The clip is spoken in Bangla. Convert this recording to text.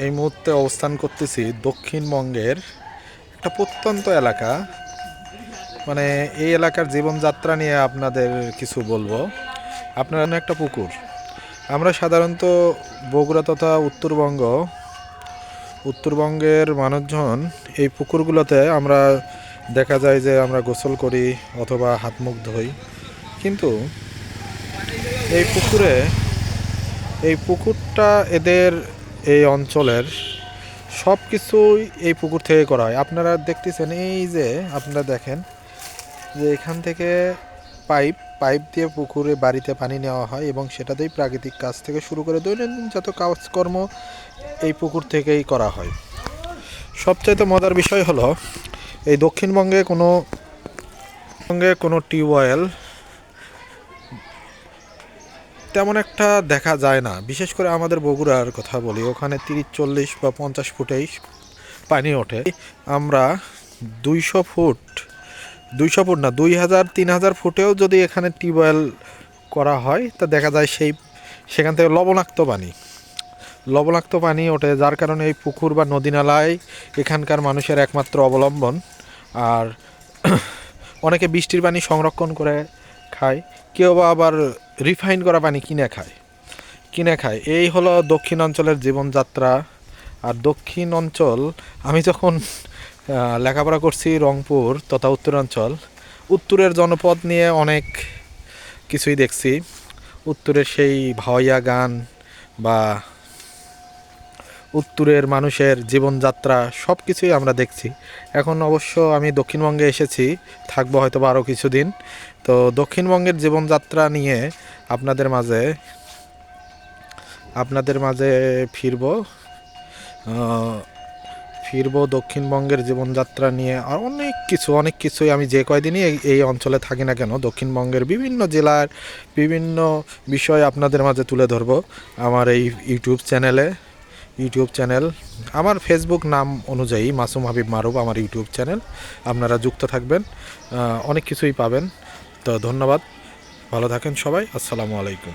এই মুহূর্তে অবস্থান করতেছি দক্ষিণবঙ্গের একটা প্রত্যন্ত এলাকা। মানে এই এলাকার জীবনযাত্রা নিয়ে আপনাদের কিছু বলবো। আপনার একটা পুকুর, আমরা সাধারণত বগুড়া তথা উত্তরবঙ্গের মানুষজন এই পুকুরগুলোতে আমরা দেখা যায় যে আমরা গোসল করি অথবা হাত মুখ ধুই। কিন্তু এই পুকুরে এই পুকুরটা এদের এই অঞ্চলের সব কিছুই এই পুকুর থেকে করা হয়। আপনারা দেখতেছেন, এই যে আপনারা দেখেন যে এখান থেকে পাইপ পাইপ দিয়ে পুকুরে বাড়িতে পানি নেওয়া হয় এবং সেটাতেই প্রাকৃতিক কাজ থেকে শুরু করে দৈনন্দিন যত কাজকর্ম এই পুকুর থেকেই করা হয়। সবচাইতে মজার বিষয় হলো এই দক্ষিণবঙ্গে কোনো টিউবওয়েল তেমন একটা দেখা যায় না। বিশেষ করে আমাদের বগুড়ার কথা বলি, ওখানে 30, 40 বা 50 ফুটেই পানি ওঠে। আমরা 200 ফুট, 200 ফুট না, 2000-3000 ফুটেও যদি এখানে টিউবওয়েল করা হয় তা দেখা যায় সেখান থেকে লবণাক্ত পানি ওঠে, যার কারণে এই পুকুর বা নদী নালায় এখানকার মানুষের একমাত্র অবলম্বন। আর অনেকে বৃষ্টির পানি সংরক্ষণ করে খায়, কেউ বা আবার রিফাইন করা পানি কিনে খায়। এই হলো দক্ষিণ অঞ্চলের জীবনযাত্রা। আর দক্ষিণ অঞ্চল, আমি যখন লেখাপড়া করছি রংপুর তথা উত্তরের জনপদ নিয়ে অনেক কিছুই দেখছি। উত্তরের সেই ভাওয়াইয়া গান বা উত্তরের মানুষের জীবনযাত্রা সব কিছুই আমরা দেখছি। এখন অবশ্য আমি দক্ষিণবঙ্গে এসেছি, থাকবো হয়তো বা আরও কিছুদিন। তো দক্ষিণবঙ্গের জীবনযাত্রা নিয়ে আপনাদের মাঝে ফিরবো। দক্ষিণবঙ্গের জীবনযাত্রা নিয়ে আর অনেক কিছুই আমি যে কয়দিনই এই অঞ্চলে থাকি না কেন, দক্ষিণবঙ্গের বিভিন্ন জেলার বিভিন্ন বিষয় আপনাদের মাঝে তুলে ধরবো আমার এই ইউটিউব চ্যানেল। আমার ফেসবুক নাম অনুযায়ী মাসুম হাবিব মারুফ আমার ইউটিউব চ্যানেল। আপনারা যুক্ত থাকবেন, অনেক কিছুই পাবেন। তো ধন্যবাদ, ভালো থাকেন সবাই, আসসালামু আলাইকুম।